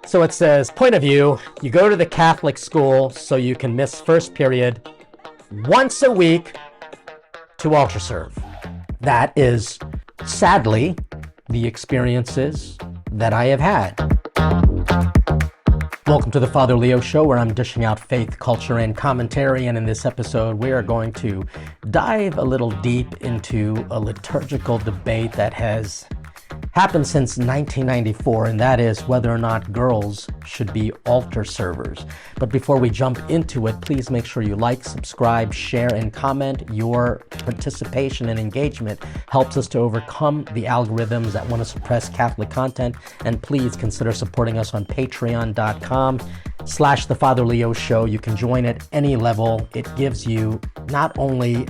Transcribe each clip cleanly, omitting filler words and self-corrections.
So it says, point of view, you go to the Catholic school so you can miss first period once a week to altar serve. That is, sadly, the experiences that I have had. Welcome to the Father Leo Show, where I'm dishing out faith, culture, and commentary. And in this episode, we are going to dive a little deep into a liturgical debate that has happened since 1994, and that is whether or not girls should be altar servers. But before we jump into it, please make sure you like, subscribe, share, and comment. Your participation and engagement helps us to overcome the algorithms that want to suppress Catholic content. And please consider supporting us on patreon.com/The Father Leo Show. You can join at any level. It gives you not only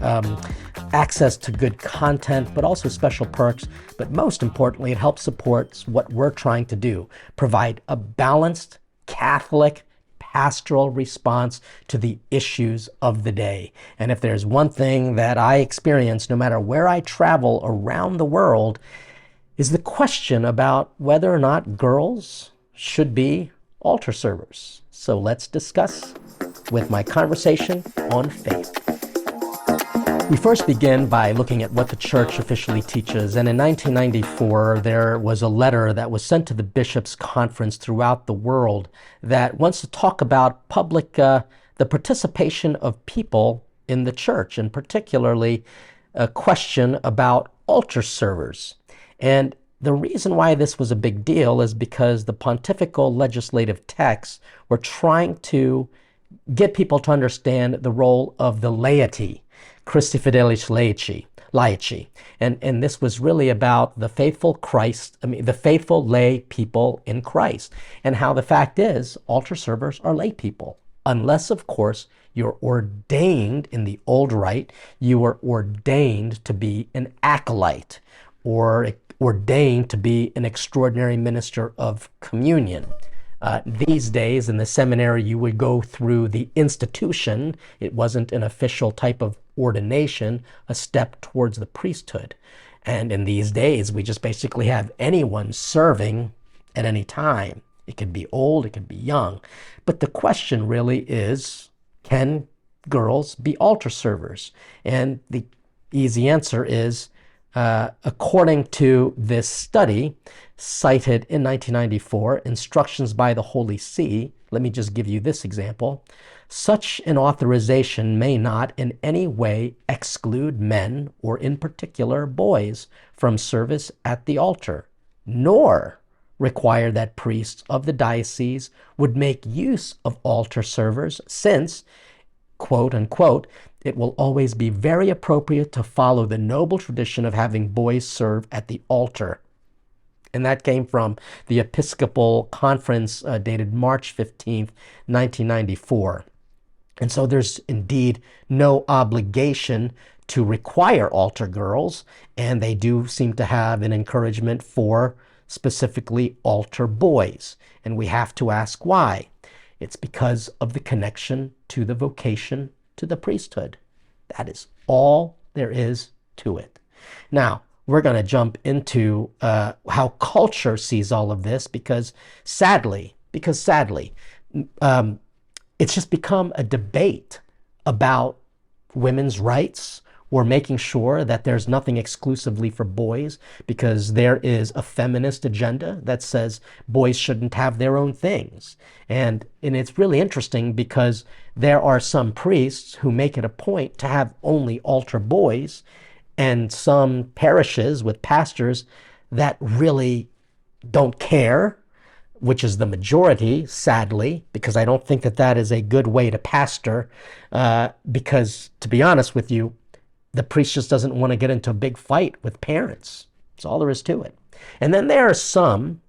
access to good content, but also special perks. But most importantly, it helps support what we're trying to do: provide a balanced Catholic pastoral response to the issues of the day. And if there's one thing that I experience, no matter where I travel around the world, is the question about whether or not girls should be altar servers. So let's discuss with my conversation on faith. We first begin by looking at what the church officially teaches. And in 1994, there was a letter that was sent to the bishops' conference throughout the world that wants to talk about the participation of people in the church, and particularly a question about altar servers. And the reason why this was a big deal is because the pontifical legislative texts were trying to get people to understand the role of the laity, Christi Fidelis Laici. And this was really about the faithful the faithful lay people in Christ, and how the fact is altar servers are lay people. Unless, of course, you're ordained in the old rite, you are ordained to be an acolyte or ordained to be an extraordinary minister of communion. These days in the seminary, you would go through the institution. It wasn't an official type of ordination, a step towards the priesthood. And in these days, we just basically have anyone serving at any time. It could be old, it could be young. But the question really is, can girls be altar servers? And the easy answer is, according to this study cited in 1994, Instructions by the Holy See, let me just give you this example. Such an authorization may not in any way exclude men, or in particular boys, from service at the altar, nor require that priests of the diocese would make use of altar servers, since, quote unquote, it will always be very appropriate to follow the noble tradition of having boys serve at the altar. And that came from the Episcopal Conference dated March 15th, 1994. And so there's indeed no obligation to require altar girls, and they do seem to have an encouragement for specifically altar boys. And we have to ask why. It's because of the connection to the vocation to the priesthood. That is all there is to it. Now, we're going to jump into how culture sees all of this, because sadly, it's just become a debate about women's rights, or making sure that there's nothing exclusively for boys, because there is a feminist agenda that says boys shouldn't have their own things. And it's really interesting, because there are some priests who make it a point to have only altar boys, and some parishes with pastors that really don't care, which is the majority, sadly, because I don't think that that is a good way to pastor, because, to be honest with you, the priest just doesn't want to get into a big fight with parents. That's all there is to it. And then there are some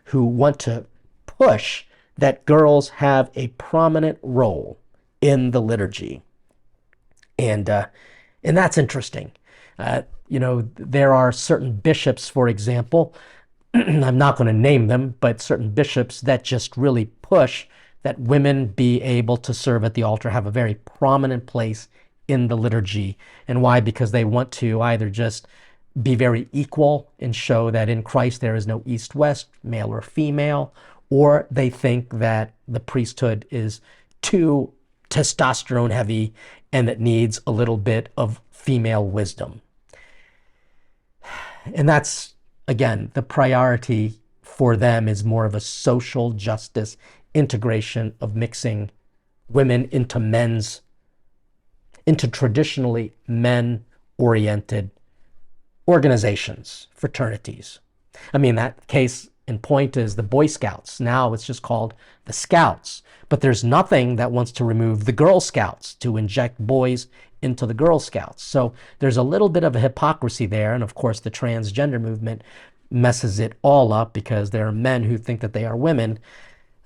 who want to push that girls have a prominent role in the liturgy. And that's interesting. There are certain bishops, for example, I'm not going to name them, but certain bishops that just really push that women be able to serve at the altar, have a very prominent place in the liturgy. And why? Because they want to either just be very equal and show that in Christ there is no east-west, male or female, or they think that the priesthood is too testosterone heavy and it needs a little bit of female wisdom. And that's, again, the priority for them is more of a social justice integration of mixing women into traditionally men-oriented organizations, fraternities. I mean, that case in point is the Boy Scouts. Now it's just called the Scouts. But there's nothing that wants to remove the Girl Scouts to inject boys into the Girl Scouts. So there's a little bit of a hypocrisy there. And of course, the transgender movement messes it all up because there are men who think that they are women.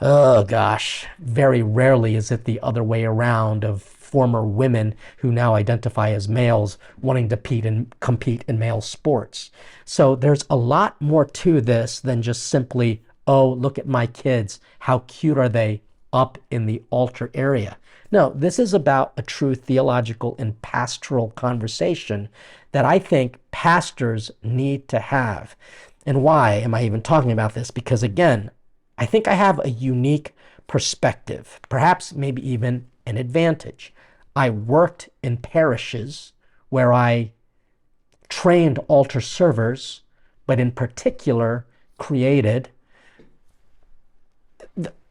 Oh gosh, very rarely is it the other way around of former women who now identify as males wanting to compete in male sports. So there's a lot more to this than just simply, oh, look at my kids. How cute are they up in the altar area? No, this is about a true theological and pastoral conversation that I think pastors need to have. And why am I even talking about this? Because again, I think I have a unique perspective, perhaps maybe even an advantage. I worked in parishes where I trained altar servers, but in particular created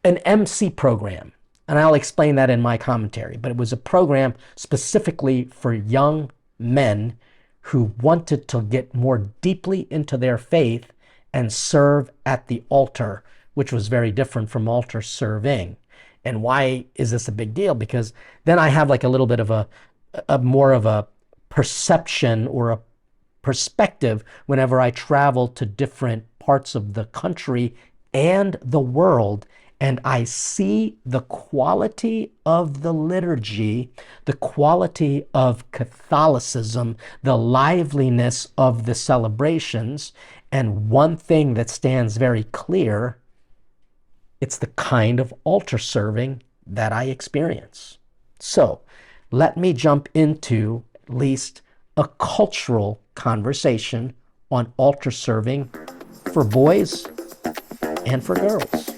an MC program. And I'll explain that in my commentary, but it was a program specifically for young men who wanted to get more deeply into their faith and serve at the altar, which was very different from altar serving. And why is this a big deal? Because then I have like a little bit of a more of a perception or a perspective whenever I travel to different parts of the country and the world, and I see the quality of the liturgy, the quality of Catholicism, the liveliness of the celebrations. And one thing that stands very clear, it's the kind of altar serving that I experience. So let me jump into at least a cultural conversation on altar serving for boys and for girls.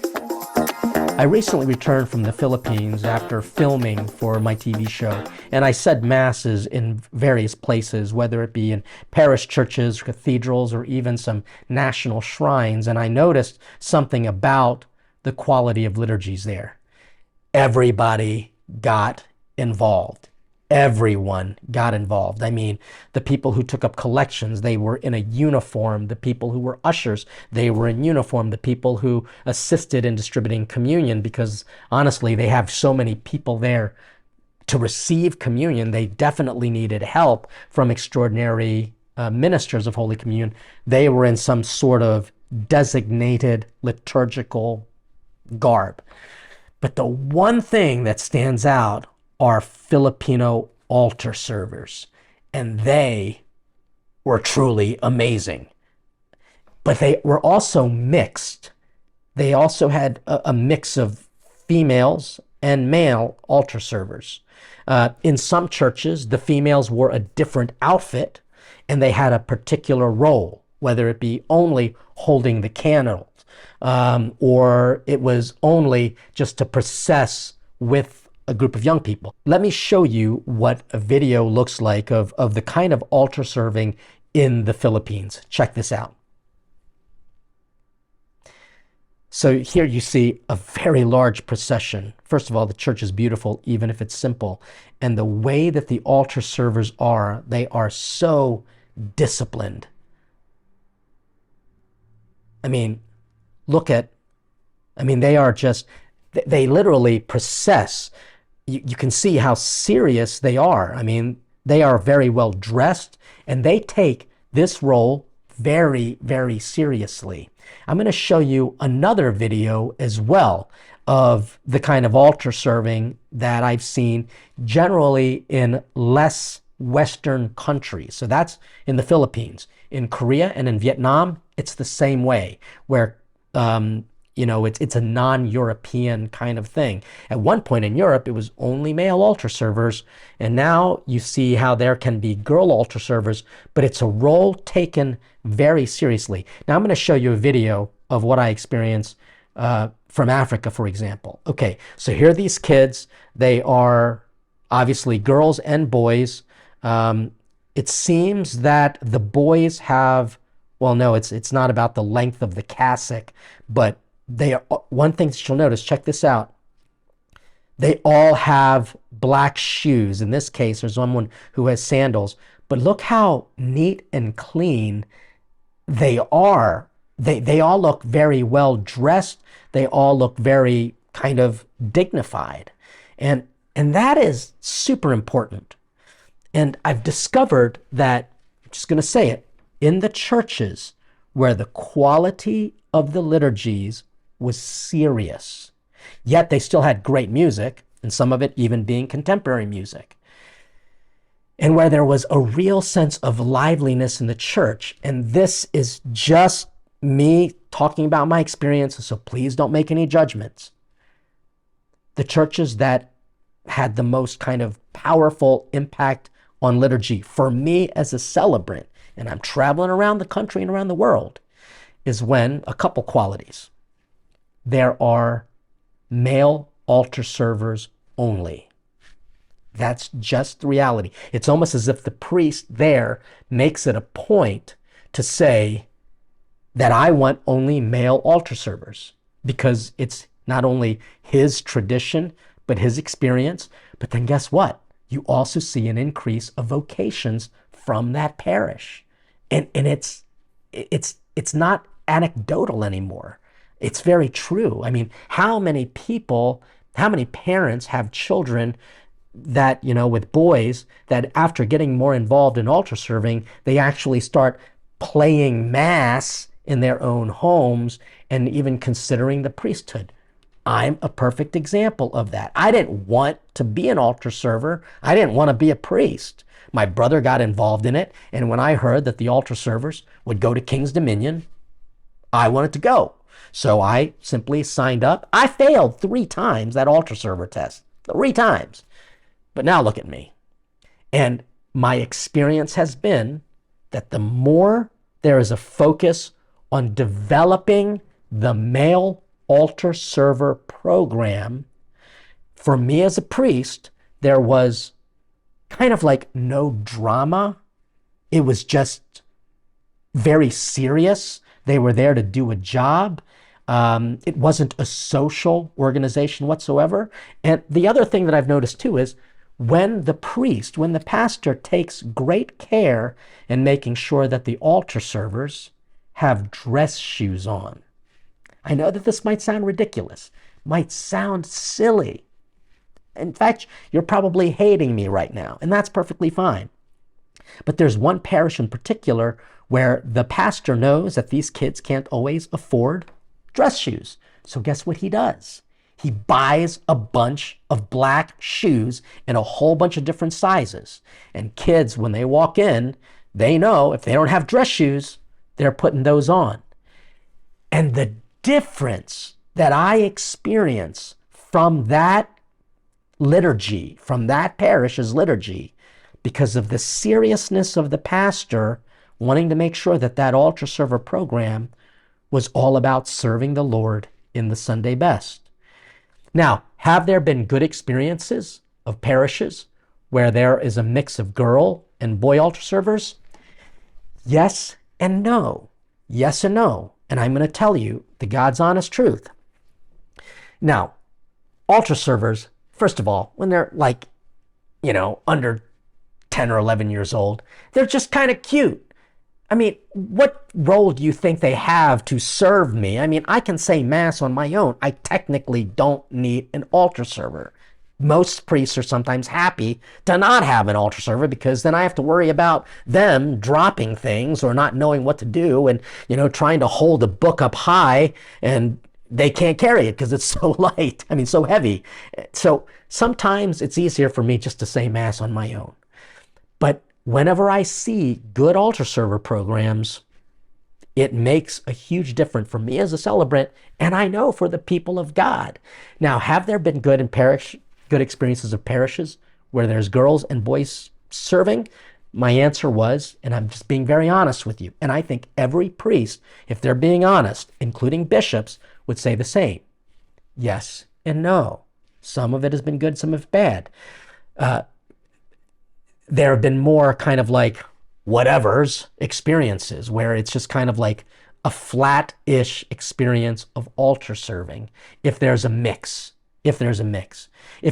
I recently returned from the Philippines after filming for my TV show, and I said masses in various places, whether it be in parish churches, cathedrals, or even some national shrines, and I noticed something about the quality of liturgies there. Everybody got involved. Everyone got involved. I mean, the people who took up collections, they were in a uniform. The people who were ushers, they were in uniform. The people who assisted in distributing communion, because honestly, they have so many people there to receive communion, they definitely needed help from extraordinary ministers of Holy Communion. They were in some sort of designated liturgical garb. But the one thing that stands out are Filipino altar servers, and they were truly amazing. But they were also mixed. They also had a mix of females and male altar servers. In some churches, the females wore a different outfit, and they had a particular role, whether it be only holding the candles, or it was only just to process with a group of young people. Let me show you what a video looks like of the kind of altar serving in the Philippines. Check this out. So here you see a very large procession. First of all, the church is beautiful, even if it's simple. And the way that the altar servers are, they are so disciplined. I mean, they are just, they literally process. You can see how serious they are. I mean, they are very well dressed, and they take this role very, very seriously. I'm going to show you another video as well of the kind of altar serving that I've seen generally in less Western countries. So that's in the Philippines. In Korea and in Vietnam, it's the same way, where it's a non-European kind of thing. At one point in Europe, it was only male altar servers, and now you see how there can be girl altar servers, but it's a role taken very seriously. Now I'm going to show you a video of what I experienced from Africa, for example. Okay, so here are these kids. They are obviously girls and boys. It seems that the boys have, well, no, it's not about the length of the cassock, but they are, one thing that you'll notice, check this out. They all have black shoes. In this case, there's someone who has sandals, but look how neat and clean they are. They all look very well dressed. They all look very kind of dignified. And that is super important. And I've discovered that, I'm just going to say it, in the churches where the quality of the liturgies was serious, yet they still had great music, and some of it even being contemporary music, and where there was a real sense of liveliness in the church. And this is just me talking about my experiences, so please don't make any judgments. The churches that had the most kind of powerful impact on liturgy for me as a celebrant, and I'm traveling around the country and around the world, is when a couple qualities. There are male altar servers only. That's just the reality. It's almost as if the priest there makes it a point to say that I want only male altar servers, because it's not only his tradition, but his experience. But then guess what? You also see an increase of vocations from that parish. And it's not anecdotal anymore. It's very true. I mean, how many parents have children that, with boys, that after getting more involved in altar serving, they actually start playing mass in their own homes and even considering the priesthood. I'm a perfect example of that. I didn't want to be an altar server. I didn't want to be a priest. My brother got involved in it, and when I heard that the altar servers would go to King's Dominion, I wanted to go. So I simply signed up. I failed 3 times that altar server test. 3 times. But now look at me. And my experience has been that the more there is a focus on developing the male altar server program, for me as a priest, there was kind of like no drama. It was just very serious. They were there to do a job. It wasn't a social organization whatsoever. And the other thing that I've noticed too is when the pastor takes great care in making sure that the altar servers have dress shoes on. I know that this might sound ridiculous, might sound silly. In fact, you're probably hating me right now, and that's perfectly fine. But there's one parish in particular where the pastor knows that these kids can't always afford dress shoes. So guess what he does? He buys a bunch of black shoes in a whole bunch of different sizes. And kids, when they walk in, they know if they don't have dress shoes, they're putting those on. And the difference that I experience from that liturgy, from that parish's liturgy, because of the seriousness of the pastor wanting to make sure that that altar server program was all about serving the Lord in the Sunday best. Now, have there been good experiences of parishes where there is a mix of girl and boy altar servers? Yes and no. Yes and no. And I'm going to tell you the God's honest truth. Now, altar servers, first of all, when they're like, under 10 or 11 years old, they're just kind of cute. I mean, what role do you think they have to serve me? I mean, I can say Mass on my own. I technically don't need an altar server. Most priests are sometimes happy to not have an altar server because then I have to worry about them dropping things or not knowing what to do and, trying to hold a book up high and they can't carry it because it's so light. I mean, so heavy. So sometimes it's easier for me just to say Mass on my own. But whenever I see good altar server programs, it makes a huge difference for me as a celebrant, and I know for the people of God. Now, have there been good experiences of parishes where there's girls and boys serving? My answer was, and I'm just being very honest with you, and I think every priest, if they're being honest, including bishops, would say the same. Yes and no. Some of it has been good, some of it bad. Uh, there have been more kind of like whatever's experiences where it's just kind of like a flat-ish experience of altar serving. If there's a mix, if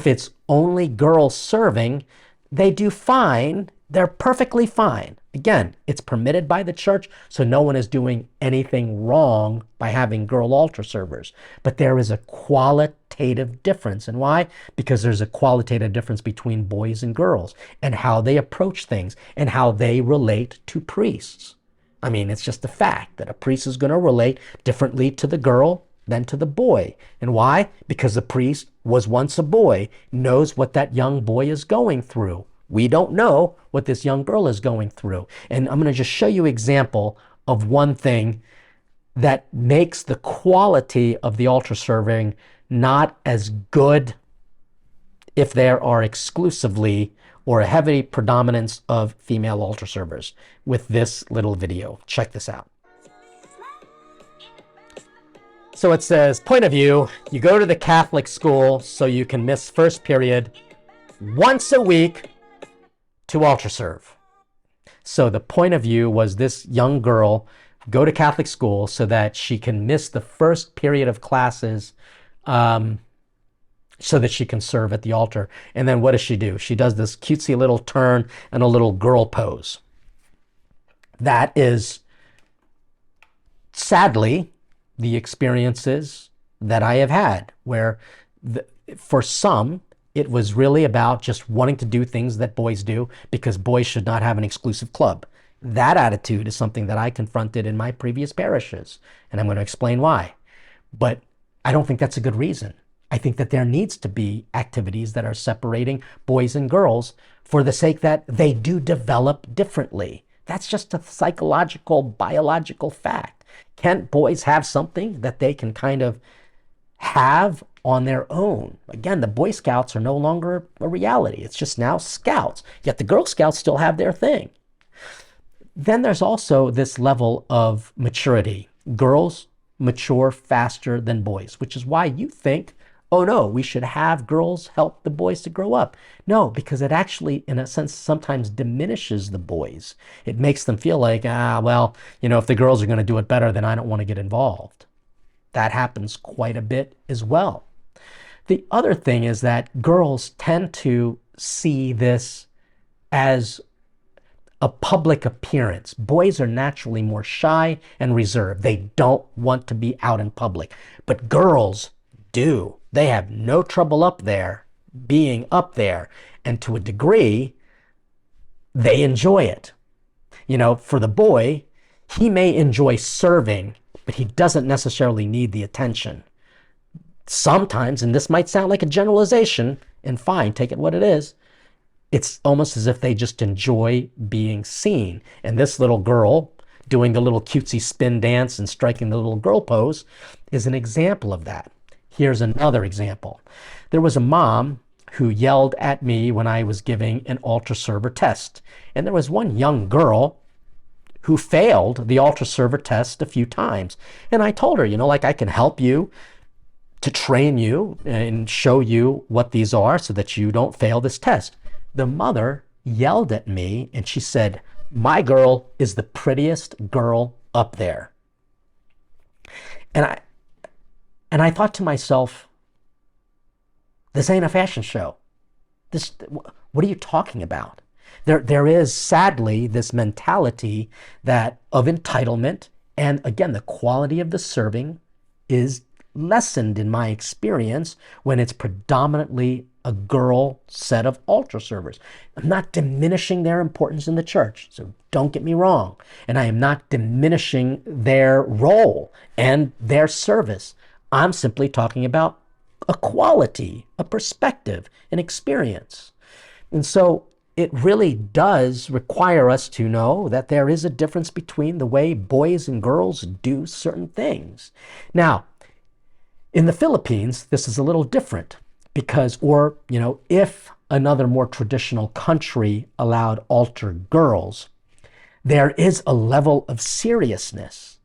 it's only girls serving, they do fine. They're perfectly fine. Again, it's permitted by the church, so no one is doing anything wrong by having girl altar servers. But there is a qualitative difference. And why? Because there's a qualitative difference between boys and girls and how they approach things and how they relate to priests. I mean, it's just a fact that a priest is going to relate differently to the girl than to the boy. And why? Because the priest was once a boy, knows what that young boy is going through. We don't know what this young girl is going through. And I'm going to just show you an example of one thing that makes the quality of the altar serving not as good if there are exclusively or a heavy predominance of female altar servers with this little video. Check this out. So it says, point of view, you go to the Catholic school so you can miss first period once a week to altar serve. So the point of view was this young girl go to Catholic school so that she can miss the first period of classes so that she can serve at the altar. And then what does she do? She does this cutesy little turn and a little girl pose. That is, sadly, the experiences that I have had, where for some, it was really about just wanting to do things that boys do because boys should not have an exclusive club. That attitude is something that I confronted in my previous parishes, and I'm going to explain why. But I don't think that's a good reason. I think that there needs to be activities that are separating boys and girls for the sake that they do develop differently. That's just a psychological, biological fact. Can't boys have something that they can kind of have on their own? Again, the Boy Scouts are no longer a reality. It's just now Scouts. Yet the Girl Scouts still have their thing. Then there's also this level of maturity. Girls mature faster than boys, which is why you think, oh no, we should have girls help the boys to grow up. No, because it actually, in a sense, sometimes diminishes the boys. It makes them feel like, well, if the girls are going to do it better, then I don't want to get involved. That happens quite a bit as well. The other thing is that girls tend to see this as a public appearance. Boys are naturally more shy and reserved. They don't want to be out in public. But girls do. They have no trouble up there, being up there. And to a degree, they enjoy it. For the boy, he may enjoy serving, but he doesn't necessarily need the attention. Sometimes, and this might sound like a generalization, and fine, take it what it is, it's almost as if they just enjoy being seen. And this little girl doing the little cutesy spin dance and striking the little girl pose is an example of that. Here's another example. There was a mom who yelled at me when I was giving an altar server test. And there was one young girl who failed the altar server test a few times. And I told her, I can help you to train you and show you what these are so that you don't fail this test. The mother yelled at me and she said, my girl is the prettiest girl up there. And I thought to myself, this ain't a fashion show. What are you talking about? There is sadly this mentality of entitlement, and again, the quality of the serving is lessened in my experience when it's predominantly a girl set of altar servers. I'm not diminishing their importance in the church, so don't get me wrong. And I am not diminishing their role and their service. I'm simply talking about a quality, a perspective, an experience. And so it really does require us to know that there is a difference between the way boys and girls do certain things. Now, in the Philippines, this is a little different because, if another more traditional country allowed altar girls, there is a level of seriousness.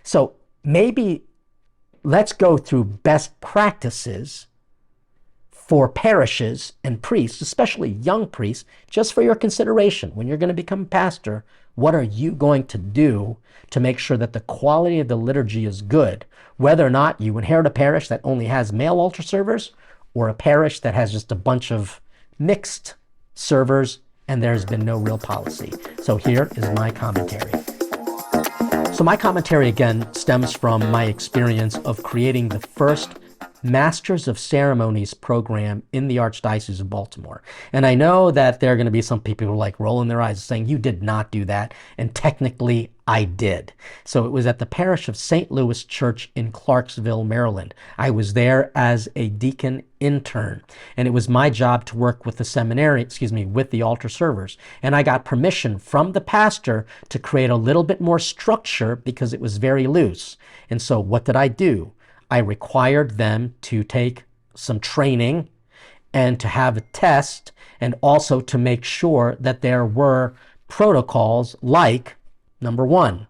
So maybe let's go through best practices for parishes and priests, especially young priests, just for your consideration. When you're going to become a pastor, what are you going to do to make sure that the quality of the liturgy is good, whether or not you inherit a parish that only has male altar servers or a parish that has just a bunch of mixed servers and there's been no real policy. So here is my commentary. So my commentary again stems from my experience of creating the first Masters of Ceremonies program in the Archdiocese of Baltimore. And I know that there are going to be some people who are like rolling their eyes saying, you did not do that. And technically I did. So it was at the parish of St. Louis Church in Clarksville, Maryland. I was there as a deacon intern, and it was my job to work with the seminary, with the altar servers. And I got permission from the pastor to create a little bit more structure because it was very loose. And so what did I do? I required them to take some training and to have a test, and also to make sure that there were protocols like, number one,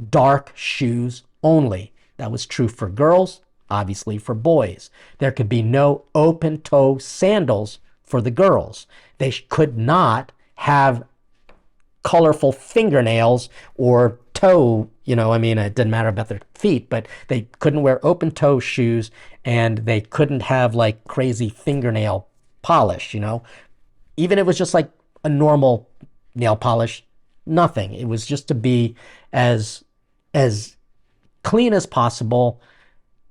dark shoes only. That was true for girls, obviously for boys. There could be no open-toe sandals for the girls. They could not have colorful fingernails or toe, it didn't matter about their feet, but they couldn't wear open toe shoes, and they couldn't have like crazy fingernail polish, even if it was just like a normal nail polish, nothing. It was just to be as clean as possible,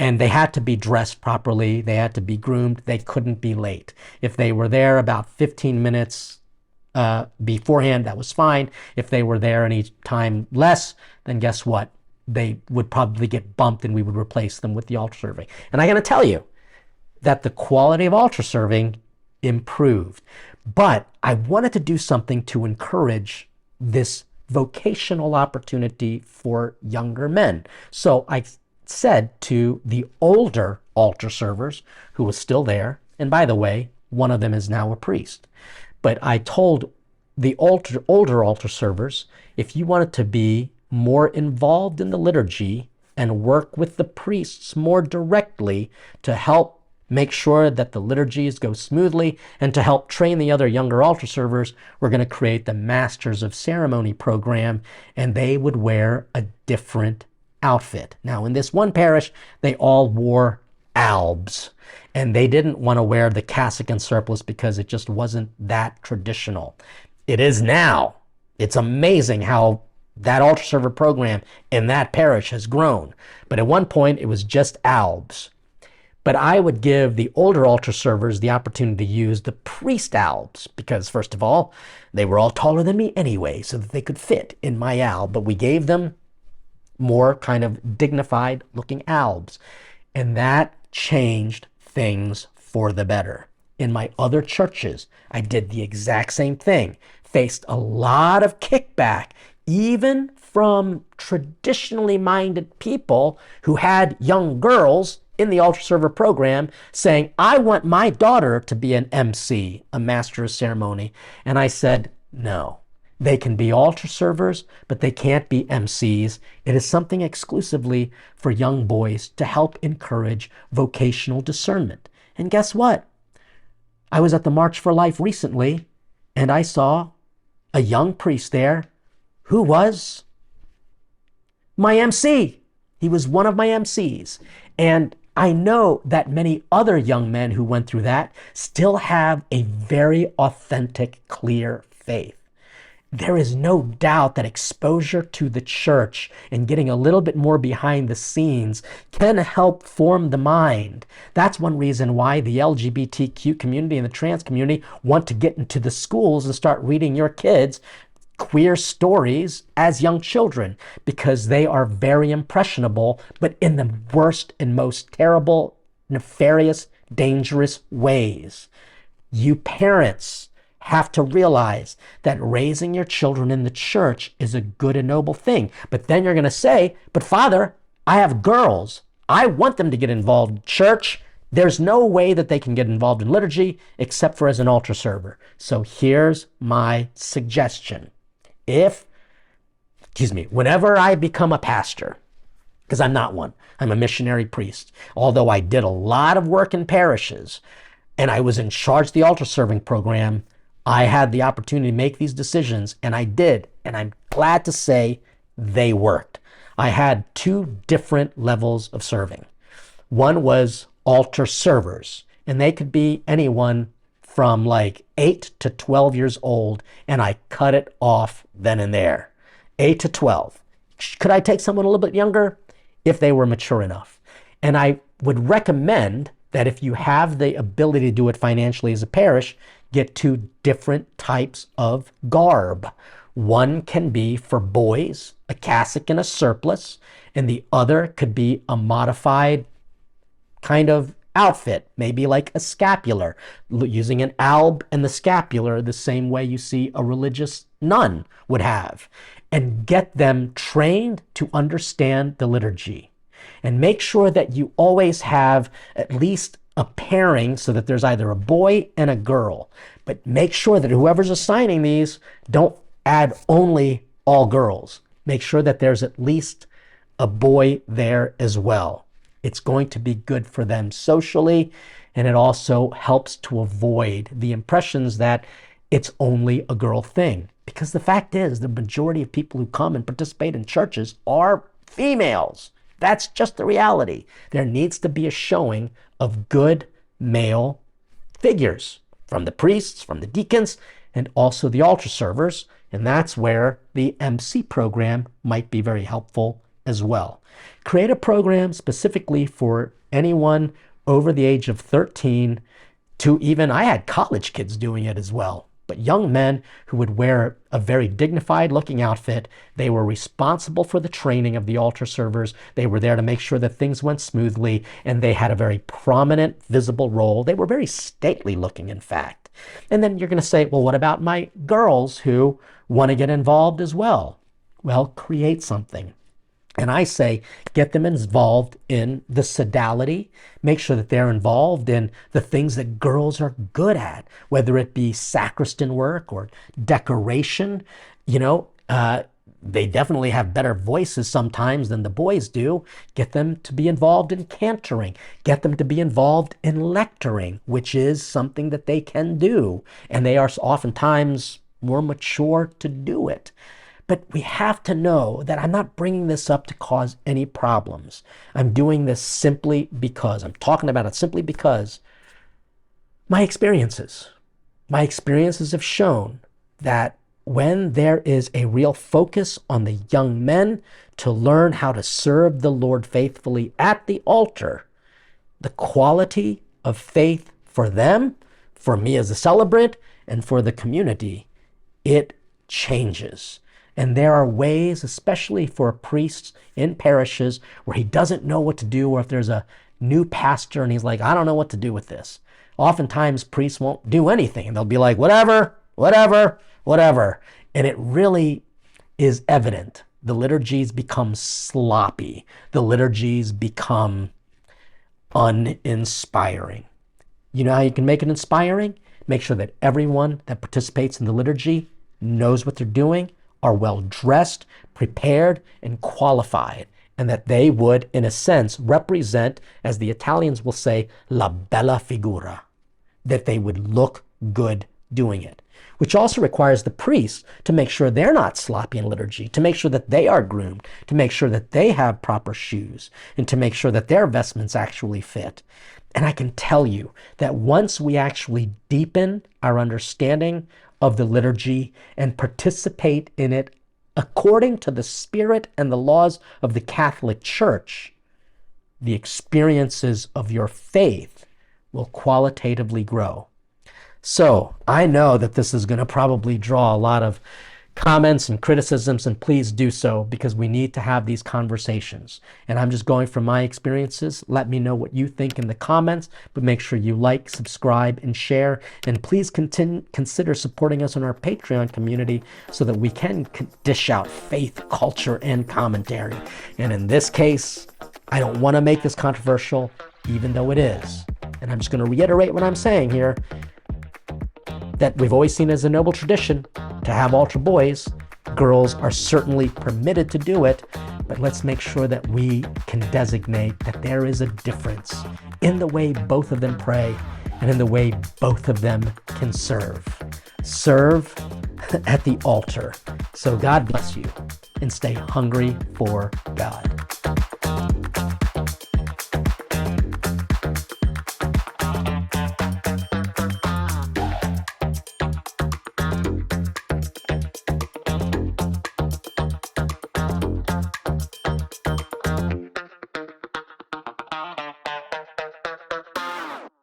and they had to be dressed properly. They had to be groomed. They couldn't be late. If they were there about 15 minutes beforehand, that was fine. If they were there any time less, then guess what? They would probably get bumped and we would replace them with the altar serving. And I got to tell you that the quality of altar serving improved. But I wanted to do something to encourage this vocational opportunity for younger men. So I said to the older altar servers who was still there, and by the way, one of them is now a priest, but I told the older altar servers, if you wanted to be more involved in the liturgy and work with the priests more directly to help make sure that the liturgies go smoothly and to help train the other younger altar servers, we're going to create the Masters of Ceremony program, and they would wear a different outfit. Now, in this one parish, they all wore albs, and they didn't want to wear the cassock and surplice because it just wasn't that traditional. It is now. It's amazing how that altar server program in that parish has grown. But at one point, it was just albs. But I would give the older altar servers the opportunity to use the priest albs because, first of all, they were all taller than me anyway, so that they could fit in my alb. But we gave them more kind of dignified looking albs. And that changed things for the better. In my other churches, I did the exact same thing. Faced a lot of kickback, even from traditionally minded people who had young girls in the altar server program saying, I want my daughter to be an MC, a master of ceremony. And I said, no. They can be altar servers, but they can't be MCs. It is something exclusively for young boys to help encourage vocational discernment. And guess what? I was at the March for Life recently, and I saw a young priest there who was my MC. He was one of my MCs. And I know that many other young men who went through that still have a very authentic, clear faith. There is no doubt that exposure to the church and getting a little bit more behind the scenes can help form the mind. That's one reason why the LGBTQ community and the trans community want to get into the schools and start reading your kids queer stories as young children, because they are very impressionable, but in the worst and most terrible, nefarious, dangerous ways. You parents have to realize that raising your children in the church is a good and noble thing. But then you're going to say, but Father, I have girls. I want them to get involved in church. There's no way that they can get involved in liturgy except for as an altar server. So here's my suggestion. Whenever I become a pastor, because I'm not one. I'm a missionary priest. Although I did a lot of work in parishes and I was in charge of the altar serving program, I had the opportunity to make these decisions, and I did. And I'm glad to say they worked. I had two different levels of serving. One was altar servers, and they could be anyone from like 8 to 12 years old, and I cut it off then and there. 8 to 12. Could I take someone a little bit younger? If they were mature enough. And I would recommend that if you have the ability to do it financially as a parish, get two different types of garb. One can be for boys, a cassock and a surplice, and the other could be a modified kind of outfit, maybe like a scapular, using an alb and the scapular the same way you see a religious nun would have, and get them trained to understand the liturgy. And make sure that you always have at least a pairing so that there's either a boy and a girl. But make sure that whoever's assigning these, don't add only all girls. Make sure that there's at least a boy there as well. It's going to be good for them socially, and it also helps to avoid the impressions that it's only a girl thing. Because the fact is, the majority of people who come and participate in churches are females. That's just the reality. There needs to be a showing of good male figures from the priests, from the deacons, and also the altar servers. And that's where the MC program might be very helpful as well. Create a program specifically for anyone over the age of 13 to even, I had college kids doing it as well. But young men who would wear a very dignified looking outfit. They were responsible for the training of the altar servers. They were there to make sure that things went smoothly, and they had a very prominent, visible role. They were very stately looking, in fact. And then you're going to say, well, what about my girls who want to get involved as well? Well, create something. And I say, get them involved in the sodality. Make sure that they're involved in the things that girls are good at, whether it be sacristan work or decoration. They definitely have better voices sometimes than the boys do. Get them to be involved in cantoring. Get them to be involved in lectoring, which is something that they can do. And they are oftentimes more mature to do it. But we have to know that I'm not bringing this up to cause any problems. I'm doing this simply because, I'm talking about it simply because my experiences have shown that when there is a real focus on the young men to learn how to serve the Lord faithfully at the altar, the quality of faith for them, for me as a celebrant, and for the community, it changes. And there are ways, especially for priests in parishes, where he doesn't know what to do, or if there's a new pastor and he's like, I don't know what to do with this. Oftentimes, priests won't do anything. They'll be like, whatever. And it really is evident. The liturgies become sloppy. The liturgies become uninspiring. You know how you can make it inspiring? Make sure that everyone that participates in the liturgy knows what they're doing, are well dressed, prepared, and qualified, and that they would, in a sense, represent, as the Italians will say, la bella figura, that they would look good doing it, which also requires the priests to make sure they're not sloppy in liturgy, to make sure that they are groomed, to make sure that they have proper shoes, and to make sure that their vestments actually fit. And I can tell you that once we actually deepen our understanding of the liturgy and participate in it according to the spirit and the laws of the Catholic Church, the experiences of your faith will qualitatively grow. So I know that this is going to probably draw a lot of comments and criticisms, and please do so, because we need to have these conversations. And I'm just going from my experiences. Let me know what you think in the comments, but make sure you like, subscribe, and share. And please consider supporting us on our Patreon community so that we can dish out faith, culture, and commentary. And in this case, I don't want to make this controversial, even though it is. And I'm just going to reiterate what I'm saying here, that we've always seen as a noble tradition to have altar boys. Girls are certainly permitted to do it, but let's make sure that we can designate that there is a difference in the way both of them pray and in the way both of them can serve. Serve at the altar. So God bless you, and stay hungry for God.